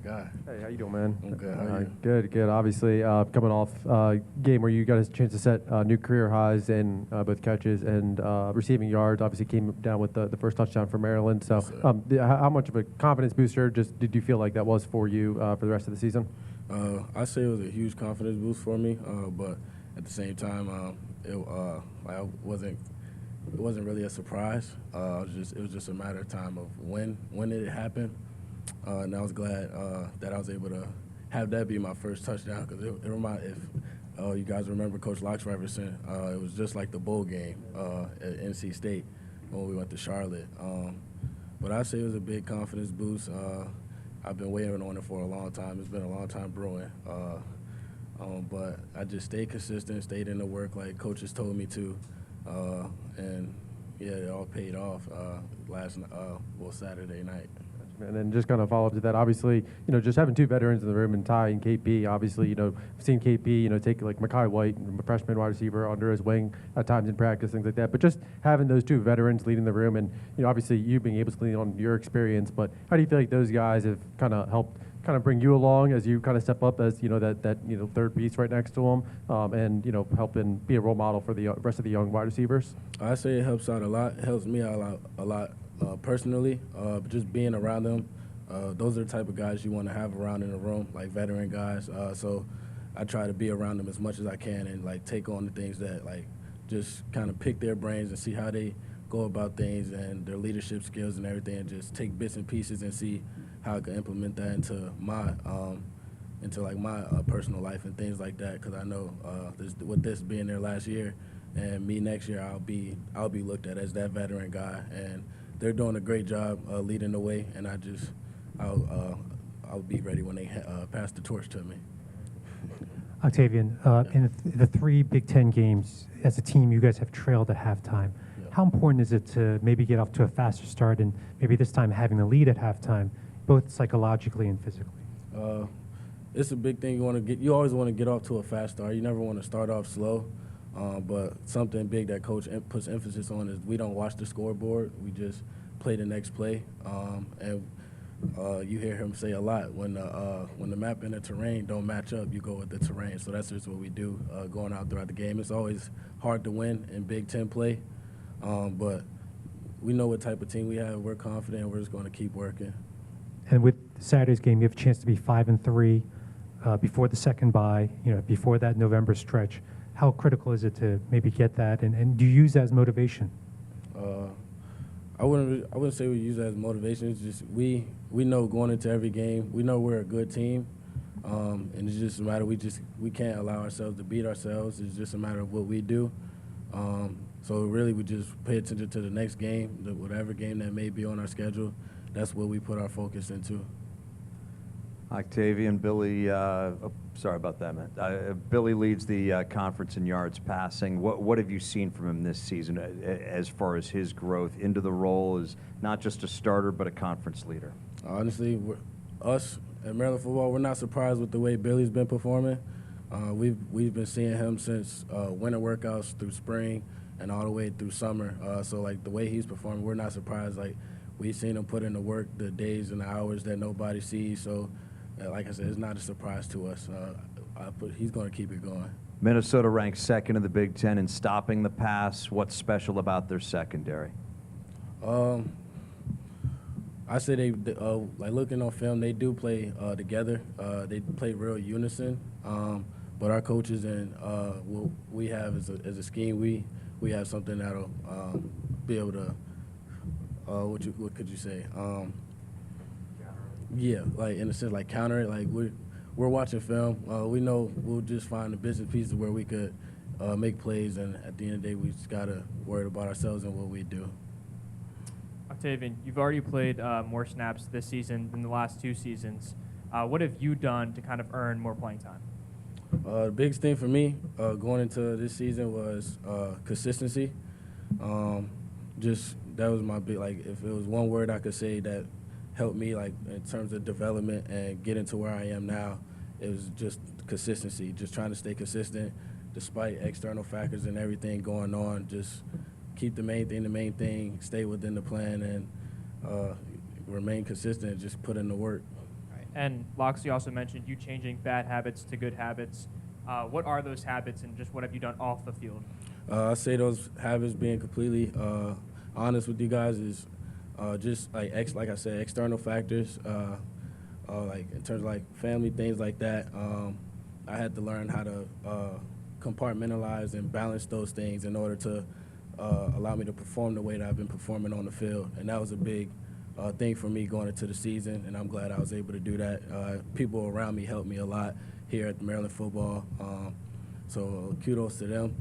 guy. Hey, how you doing, man? I'm good. How are you? Good. Obviously, coming off game where you got a chance to set new career highs in both catches and receiving yards. Obviously, came down with the first touchdown for Maryland. So, how much of a confidence booster did you feel like that was for you for the rest of the season? I say it was a huge confidence boost for me, but at the same time, it wasn't really a surprise. It was just a matter of time of when it happened. And I was glad that I was able to have that be my first touchdown because it reminded, if you guys remember Coach Locks Reverson, it was just like the bowl game at NC State when we went to Charlotte. But I'd say it was a big confidence boost. I've been waiting on it for a long time. It's been a long time brewing. But I just stayed consistent, stayed in the work like coaches told me to. And, yeah, it all paid off Saturday night. And then just kind of follow up to that, obviously, just having two veterans in the room and Ty and KP, obviously, I've seen KP, take like Mekhi White, a freshman wide receiver, under his wing at times in practice, things like that. But just having those two veterans leading the room and, obviously you being able to lean on your experience. But how do you feel like those guys have kind of helped kind of bring you along as you kind of step up as, that third piece right next to them and, help and be a role model for the rest of the young wide receivers? I say it helps out a lot. It helps me out a lot. Personally, but just being around them, those are the type of guys you want to have around in the room, like veteran guys. So I try to be around them as much as I can and like take on the things that like just kind of pick their brains and see how they go about things and their leadership skills and everything, and just take bits and pieces and see how I can implement that into my personal life and things like that. Because I know with this being their last year and me next year, I'll be looked at as that veteran guy, and they're doing a great job leading the way, and I'll be ready when they pass the torch to me. Octavian, in the three Big Ten games, as a team, you guys have trailed at halftime. Yeah. How important is it to maybe get off to a faster start and maybe this time having the lead at halftime, both psychologically and physically? It's a big thing. You always want to get off to a fast start. You never want to start off slow. But something big that Coach puts emphasis on is we don't watch the scoreboard. We just play the next play. And you hear him say a lot, when the map and the terrain don't match up, you go with the terrain. So that's just what we do going out throughout the game. It's always hard to win in Big Ten play, but we know what type of team we have. We're confident. We're just going to keep working. And with Saturday's game, you have a chance to be 5-3 before the second bye, before that November stretch. How critical is it to maybe get that, and do you use that as motivation? I wouldn't say we use that as motivation. It's just we know going into every game, we know we're a good team, and it's just a matter we can't allow ourselves to beat ourselves. It's just a matter of what we do. So really, we just pay attention to the next game, whatever game that may be on our schedule. That's what we put our focus into. Octavian, Billy, sorry about that, man. Billy leads the conference in yards passing. What have you seen from him this season as far as his growth into the role as not just a starter but a conference leader? Honestly, us at Maryland football, we're not surprised with the way Billy's been performing. We've been seeing him since winter workouts through spring and all the way through summer. So like the way he's performing, we're not surprised. Like we've seen him put in the work, the days and the hours that nobody sees. So. Like I said, it's not a surprise to us. He's going to keep it going. Minnesota ranks second in the Big Ten in stopping the pass. What's special about their secondary? I say they like looking on film, they do play together. They play real unison. But our coaches and what we have as a scheme, we have something that'll be able to what could you say? Yeah, like in a sense, like counter it. Like we're watching film. We know we'll just find the business pieces where we could make plays, and at the end of the day, we just gotta worry about ourselves and what we do. Octavian, you've already played more snaps this season than the last two seasons. What have you done to kind of earn more playing time? The biggest thing for me going into this season was consistency. Just that was my big, like, if it was one word I could say that helped me, like, in terms of development and getting to where I am now, it was just consistency, just trying to stay consistent despite external factors and everything going on. Just keep the main thing, stay within the plan, and remain consistent and just put in the work. Right. And Loxley also mentioned you changing bad habits to good habits. What are those habits, and just what have you done off the field? I say those habits, being completely honest with you guys, is just like I said, external factors, like in terms of like family, things like that. I had to learn how to compartmentalize and balance those things in order to allow me to perform the way that I've been performing on the field, and that was a big thing for me going into the season, and I'm glad I was able to do that. People around me helped me a lot here at Maryland football. So kudos to them,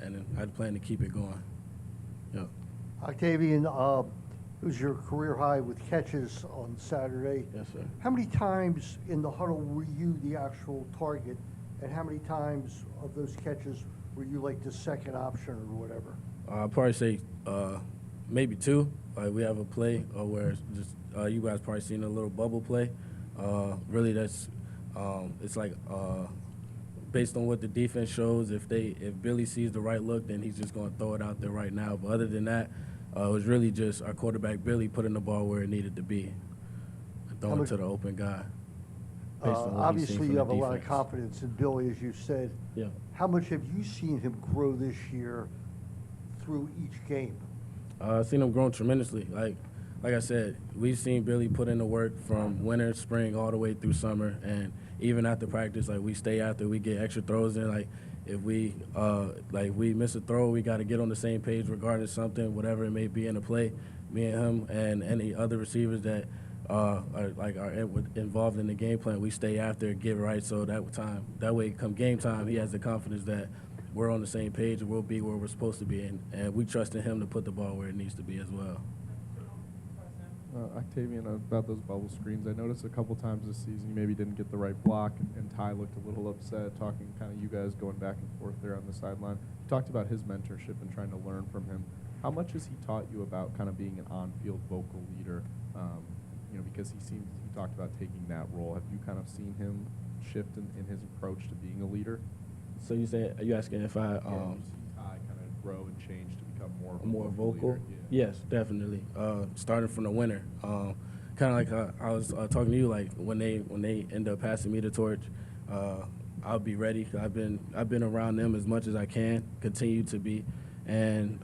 and I plan to keep it going. Yeah. Octavian, it was your career high with catches on Saturday. Yes, sir. How many times in the huddle were you the actual target, and how many times of those catches were you like the second option or whatever? I'll probably say maybe two. Like we have a play where it's just you guys probably seen a little bubble play. Really, that's it's like based on what the defense shows. If Billy sees the right look, then he's just going to throw it out there right now. But other than that, it was really just our quarterback Billy putting the ball where it needed to be, throwing it to the open guy. based on what he's seen Obviously, from you the have a lot of defense. confidence in Billy, as you said. Yeah. How much have you seen him grow this year through each game? I've seen him grow tremendously. Like I said, we've seen Billy put in the work from winter, spring, all the way through summer, and even after practice, like we stay after, we get extra throws in. Like if we we miss a throw, we got to get on the same page regarding something, whatever it may be in the play. Me and him and any other receivers that are involved in the game plan, we stay after, get right. So that way, come game time, he has the confidence that we're on the same page and we'll be where we're supposed to be, and we trust in him to put the ball where it needs to be as well. Octavian, about those bubble screens, I noticed a couple times this season you maybe didn't get the right block, and Ty looked a little upset, talking kind of you guys going back and forth there on the sideline. You talked about his mentorship and trying to learn from him. How much has he taught you about kind of being an on-field vocal leader? Because he talked about taking that role. Have you kind of seen him shift in his approach to being a leader? So are you asking if I You've seen Ty kind of grow and change to become more of a more vocal? leader? Yeah. Yes, definitely. Starting from the winter, kind of like I was talking to you, like when they end up passing me the torch, I'll be ready. I've been around them as much as I can, continue to be, and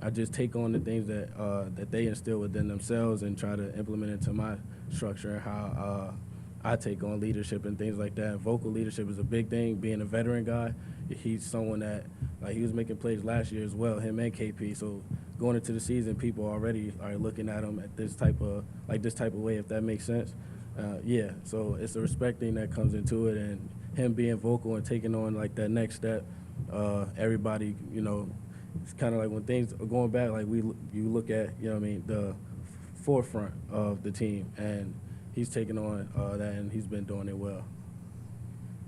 I just take on the things that they instill within themselves and try to implement into my structure and how I take on leadership and things like that. Vocal leadership is a big thing. Being a veteran guy, he's someone that he was making plays last year as well, him and KP. So going into the season, people already are looking at him at this type of way, if that makes sense. Yeah. So it's a respect thing that comes into it, and him being vocal and taking on like that next step. Everybody, it's kind of like when things are going back, like you look at, the forefront of the team, and he's taking on that, and he's been doing it well.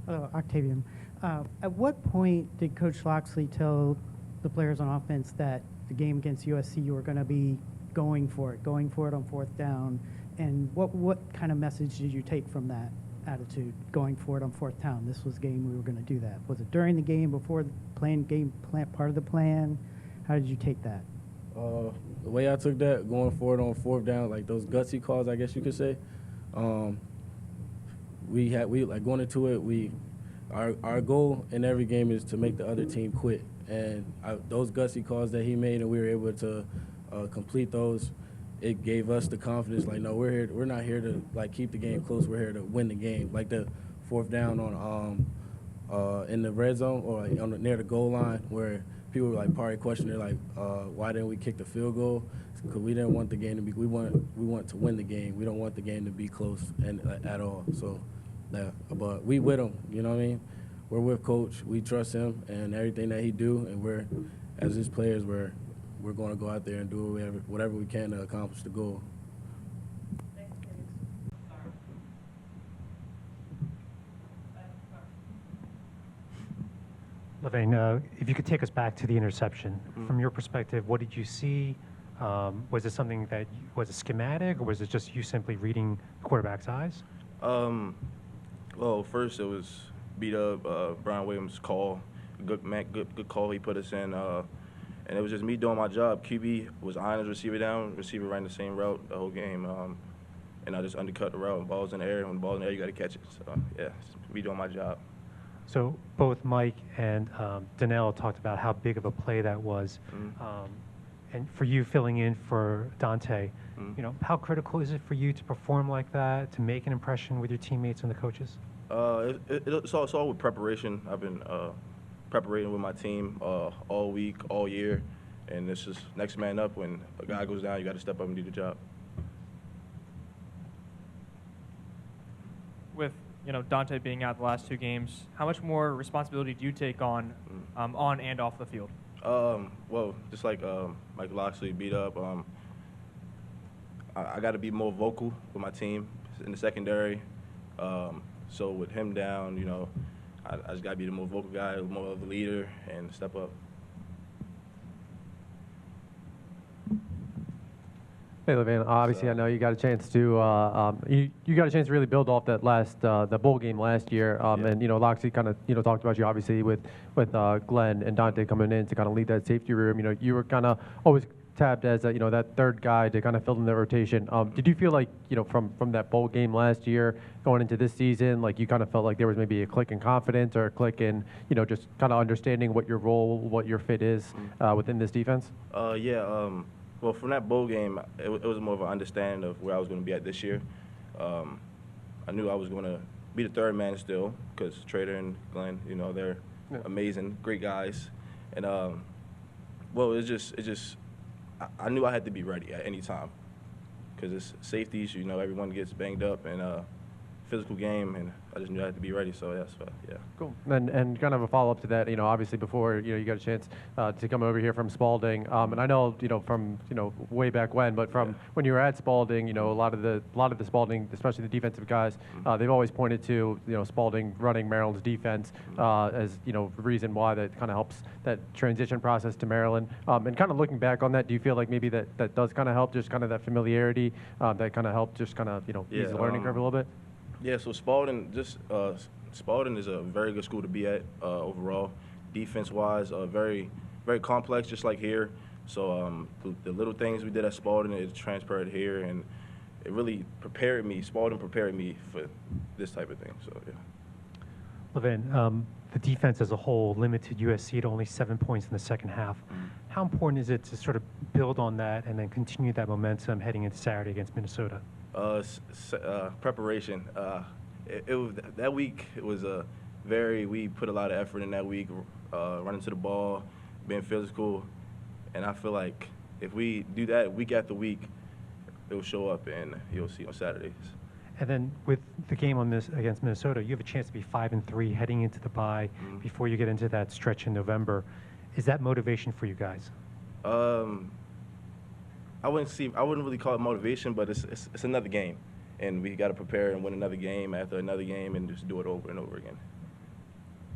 Octavian, at what point did Coach Loxley tell the players on offense that the game against USC you were going to be going for it on fourth down? And what kind of message did you take from that attitude, going for it on fourth down? This was the game we were going to do that. Was it during the game, before the game plan, part of the plan? How did you take that? The way I took that, going for it on fourth down, like those gutsy calls, I guess you could say. We like going into it. Our goal in every game is to make the other team quit, and those gutsy calls that he made, and we were able to complete those. It gave us the confidence, like, no, we're not here to keep the game close. We're here to win the game. Like the fourth down on in the red zone or near the goal line, where people were probably questioning why didn't we kick the field goal? Because we didn't want the game to be. We want to win the game. We don't want the game to be close at all. So, but we with him. You know what I mean? We're with Coach. We trust him and everything that he do, and we're as his players we're going to go out there and do whatever we can to accomplish the goal. Lavain, if you could take us back to the interception. From your perspective, what did you see? Was it something that was a schematic, or was it just you simply reading the quarterback's eyes? Well, first it was beat up Brian Williams' call. Good call he put us in. And it was just me doing my job. QB was eyeing his receiver down. Receiver ran the same route the whole game. and I just undercut the route. When the ball's in the air, when the ball's in the air, you got to catch it. So yeah, just be doing my job. So both Mike and Donnell talked about how big of a play that was. And for you filling in for Dante, how critical is it for you to perform like that, to make an impression with your teammates and the coaches? It's all with preparation. I've been preparing with my team all week, all year, and it's just next man up. When a guy goes down, you got to step up and do the job. With Dante being out the last 2 games, how much more responsibility do you take on and off the field? Well, just like Mike Loxley beat up, I got to be more vocal with my team in the secondary. So with him down, I just got to be the more vocal guy, more of a leader, and step up. Hey, Lavain. Obviously, I know you got a chance to you got a chance to really build off that last the bowl game last year, and Loxley kind of talked about you obviously with Glenn and Dante coming in to kind of lead that safety room. You were kind of always tabbed as that third guy to kind of fill in the rotation. Did you feel like from that bowl game last year going into this season, like you kind of felt like there was maybe a click in confidence or a click in just kind of understanding what your role, what your fit is within this defense? Well, from that bowl game, it was more of an understanding of where I was going to be at this year. I knew I was going to be the third man still because Trader and Glenn, they're amazing, great guys. And, I knew I had to be ready at any time because it's safeties, everyone gets banged up and physical game, and I just knew I had to be ready. So yeah. Cool. And kind of a follow up to that, obviously before you got a chance to come over here from Spalding, and I know from way back when, but from when you were at Spalding, a lot of the Spalding, especially the defensive guys, they've always pointed to Spalding running Maryland's defense as the reason why that kind of helps that transition process to Maryland. And kind of looking back on that, do you feel like maybe that does kind of help, just kind of that familiarity that kind of helped just kind of ease the learning curve a little bit? Yeah, so Spalding Spalding is a very good school to be at overall. Defense-wise, very, very complex, just like here. So the little things we did at Spalding, it transferred here, and it really prepared me. Spalding prepared me for this type of thing. So yeah. Lavain, the defense as a whole limited USC to only 7 points in the second half. How important is it to sort of build on that and then continue that momentum heading into Saturday against Minnesota? Preparation. It was that week. It was we put a lot of effort in that week, running to the ball, being physical, and I feel like if we do that week after week, it will show up, and you'll see on Saturdays. And then with the game against Minnesota, you have a chance to be 5-3 heading into the bye before you get into that stretch in November. Is that motivation for you guys? I wouldn't really call it motivation, but it's another game, and we got to prepare and win another game after another game and just do it over and over again.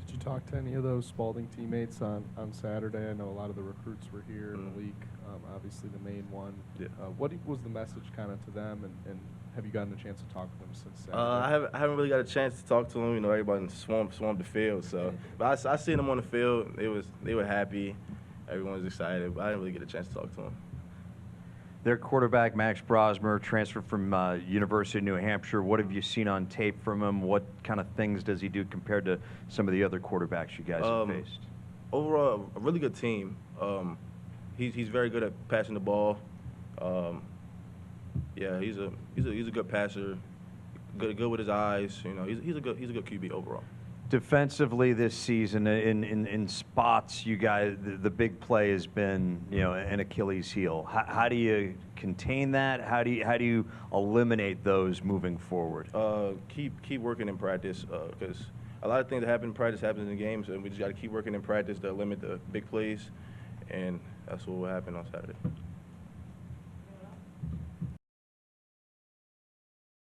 Did you talk to any of those Spalding teammates on Saturday? I know a lot of the recruits were here in the league, obviously the main one. Yeah. What was the message kind of to them, and have you gotten a chance to talk to them since Saturday? I haven't really got a chance to talk to them. Everybody swarmed the field. So, but I seen them on the field. They were happy. Everyone was excited. But I didn't really get a chance to talk to them. Their quarterback, Max Brosmer, transferred from University of New Hampshire. What have you seen on tape from him? What kind of things does he do compared to some of the other quarterbacks you guys have faced? Overall, a really good team. He's very good at passing the ball. He's a good passer. Good with his eyes. He's a good QB overall. Defensively this season, in spots, you guys, the big play has been, an Achilles heel. How do you contain that? How do you eliminate those moving forward? Keep working in practice, because a lot of things that happen in practice happens in games, and we just got to keep working in practice to limit the big plays, and that's what will happen on Saturday.